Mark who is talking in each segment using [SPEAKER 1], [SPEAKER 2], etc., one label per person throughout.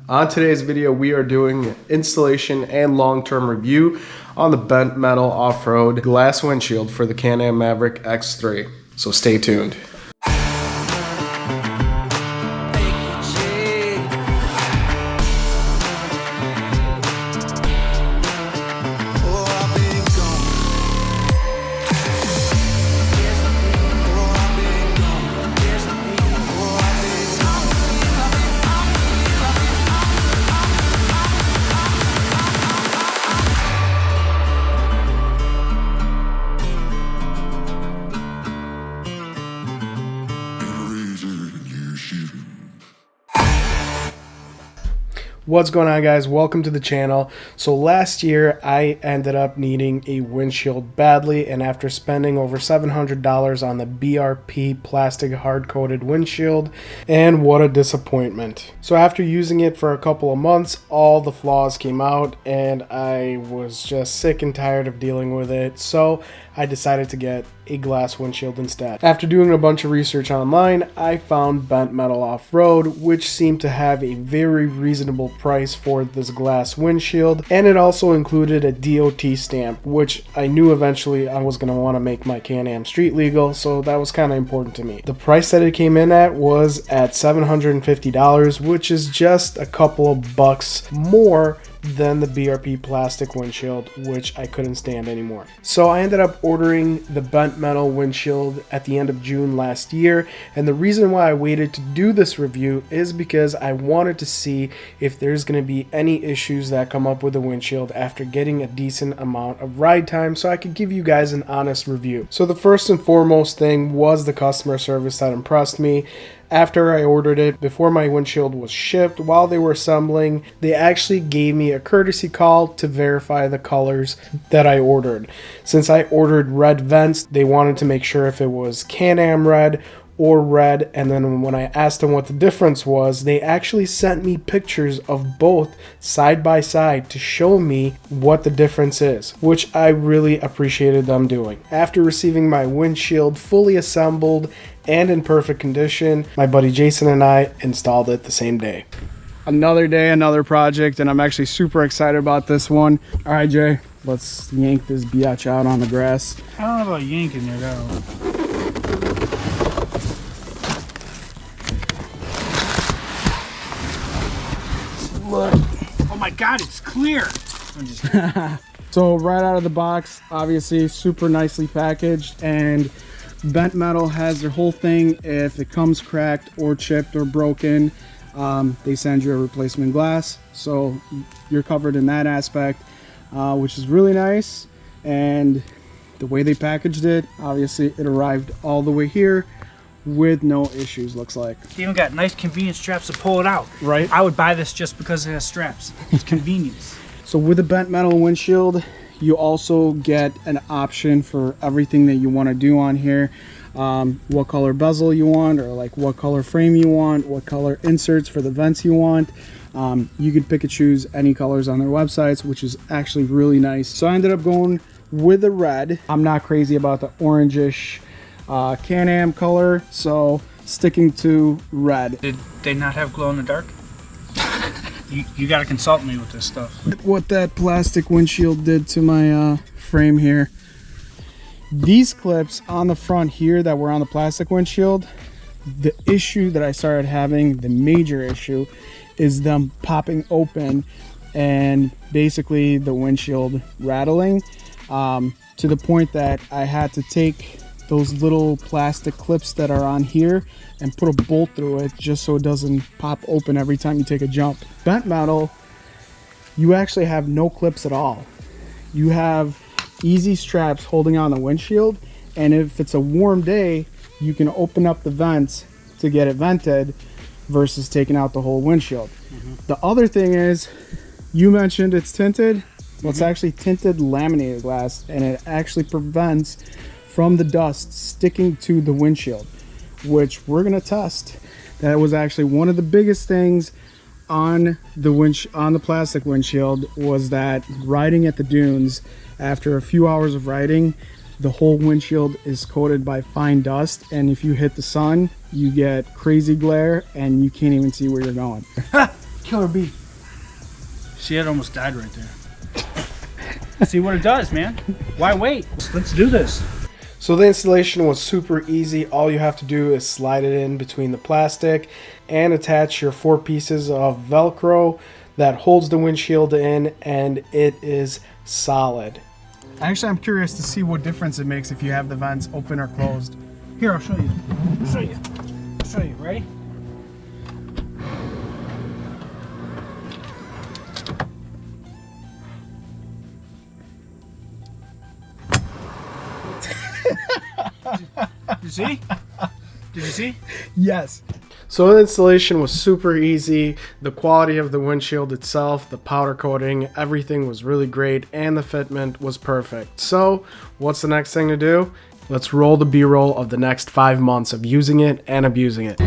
[SPEAKER 1] On today's video, we are doing installation and long-term review on the bent metal off-road glass windshield for the Can-Am Maverick X3. So stay tuned. What's going on, guys? Welcome to the channel. So last year I ended up needing a windshield badly, and after spending over $700 on the BRP plastic hard-coated windshield, and what a disappointment. So after using it for a couple of months, all the flaws came out and I was just sick and tired of dealing with it, so I decided to get a glass windshield instead. After doing a bunch of research online, I found Bent Metal Off-Road, which seemed to have a very reasonable price for this glass windshield, and it also included a DOT stamp, which I knew eventually I was going to want to make my Can-Am street legal, so that was kind of important to me. The price that it came in at was at $750, which is just a couple of bucks more than the BRP plastic windshield, which I couldn't stand anymore. So I ended up ordering the bent metal windshield at the end of June last year, and the reason why I waited to do this review is because I wanted to see if there's going to be any issues that come up with the windshield after getting a decent amount of ride time, so I could give you guys an honest review. So the first and foremost thing was the customer service that impressed me. After I ordered it, before my windshield was shipped, while they were assembling, they actually gave me a courtesy call to verify the colors that I ordered. Since I ordered red vents, they wanted to make sure if it was Can-Am red or red, and then when I asked them what the difference was, they actually sent me pictures of both side by side to show me what the difference is, which I really appreciated them doing. After receiving my windshield fully assembled and in perfect condition, my buddy Jason and I installed it the same day. Another day, another project, and I'm actually super excited about this one. All right, Jay, let's yank this biatch out on the grass.
[SPEAKER 2] I don't know about yanking it out.
[SPEAKER 1] Look.
[SPEAKER 2] Oh my God, it's clear. I'm just
[SPEAKER 1] So right out of the box, obviously super nicely packaged, and Bent Metal has their whole thing. If it comes cracked or chipped or broken, they send you a replacement glass, so you're covered in that aspect, which is really nice. And the way they packaged it, obviously it arrived all the way here with no issues, looks like.
[SPEAKER 2] They even got nice convenient straps to pull it out.
[SPEAKER 1] Right.
[SPEAKER 2] I would buy this just because it has straps. It's convenience.
[SPEAKER 1] So with the bent metal windshield, you also get an option for everything that you want to do on here. What color bezel you want, or like what color frame you want, what color inserts for the vents you want. You could pick and choose any colors on their websites, which is actually really nice. So I ended up going with the red. I'm not crazy about the orangish Can-Am color, so sticking to red.
[SPEAKER 2] Did they not have glow in the dark? You got to consult me with this stuff.
[SPEAKER 1] What that plastic windshield did to my frame here. These clips on the front here that were on the plastic windshield, the issue that I started having, the major issue, is them popping open and basically the windshield rattling, to the point that I had to take those little plastic clips that are on here and put a bolt through it just so it doesn't pop open every time you take a jump. Bent metal, you actually have no clips at all. You have easy straps holding on the windshield, and if it's a warm day, you can open up the vents to get it vented versus taking out the whole windshield. The other thing is, you mentioned it's tinted. Well, it's actually tinted laminated glass, and it actually prevents from the dust sticking to the windshield, which we're gonna test. That was actually one of the biggest things on the plastic windshield, was that riding at the dunes, after a few hours of riding, the whole windshield is coated by fine dust, and if you hit the sun, you get crazy glare and you can't even see where you're going. killer bee.
[SPEAKER 2] See, it almost died right there. See what it does, man. Why wait? Let's do this.
[SPEAKER 1] So the installation was super easy. All you have to do is slide it in between the plastic and attach your 4 pieces of Velcro that holds the windshield in, and it is solid. Actually, I'm curious to see what difference it makes if you have the vents open or closed.
[SPEAKER 2] Here, I'll show you. I'll show you. I'll show you. Ready? Did you see? Did you see?
[SPEAKER 1] Yes. So the installation was super easy. The quality of the windshield itself, the powder coating, everything was really great, and the fitment was perfect. So what's the next thing to do? Let's roll the B-roll of the next 5 months of using it and abusing it.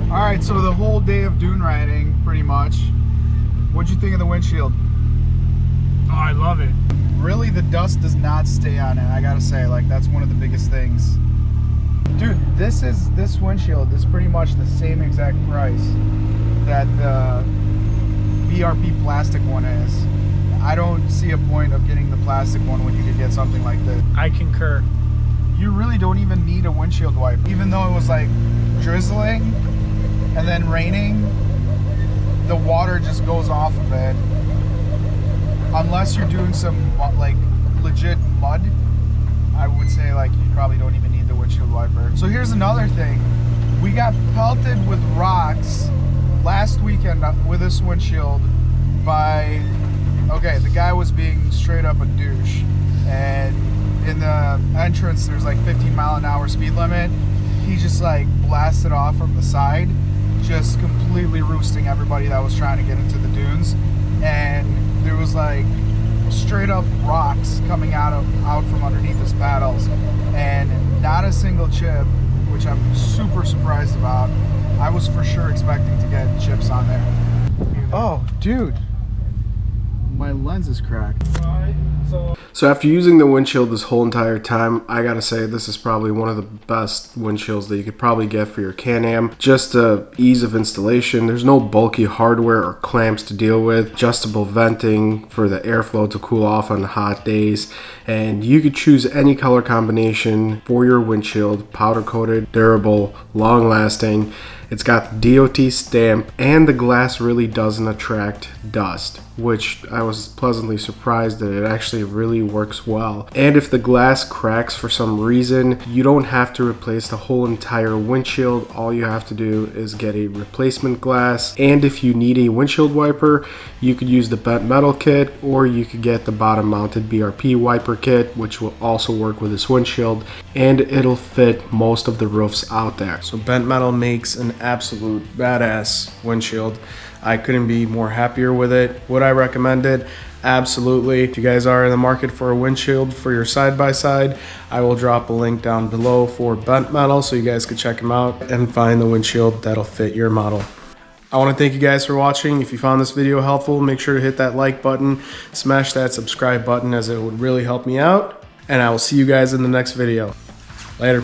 [SPEAKER 1] Alright, so the whole day of dune riding, pretty much. What'd you think of the windshield?
[SPEAKER 2] Oh, I love it.
[SPEAKER 1] Really, the dust does not stay on it, I gotta say. Like, that's one of the biggest things. Dude, this windshield is pretty much the same exact price that the BRP plastic one is. I don't see a point of getting the plastic one when you could get something like this.
[SPEAKER 2] I concur.
[SPEAKER 1] You really don't even need a windshield wiper. Even though it was like drizzling and then raining, the water just goes off of it. Unless you're doing some like legit mud, I would say like you probably don't even need the windshield wiper. So here's another thing. We got pelted with rocks last weekend with this windshield by, okay, the guy was being straight up a douche. And in the entrance, there's like 15-mile-an-hour speed limit. He just like blasted off from the side, just completely roosting everybody that was trying to get into the dunes. And there was like straight up rocks coming out from underneath his paddles, and not a single chip, which I'm super surprised about. I was for sure expecting to get chips on there. Oh, dude, my lens is cracked. So after using the windshield this whole entire time, I gotta say this is probably one of the best windshields that you could probably get for your Can-Am. Just the ease of installation. There's no bulky hardware or clamps to deal with. Adjustable venting for the airflow to cool off on hot days. And you could choose any color combination for your windshield. Powder coated, durable, long lasting. It's got the DOT stamp, and the glass really doesn't attract dust, which I was pleasantly surprised that it actually really works well. And if the glass cracks for some reason, you don't have to replace the whole entire windshield. All you have to do is get a replacement glass. And if you need a windshield wiper, you could use the bent metal kit, or you could get the bottom mounted BRP wiper kit, which will also work with this windshield, and it'll fit most of the roofs out there. So bent metal makes an absolute badass windshield. I couldn't be more happier with it. Would I recommend it? Absolutely. If you guys are in the market for a windshield for your side-by-side, I will drop a link down below for bent metal so you guys can check them out and find the windshield that'll fit your model. I want to thank you guys for watching. If you found this video helpful, make sure to hit that like button, smash that subscribe button, as it would really help me out, and I will see you guys in the next video. Later.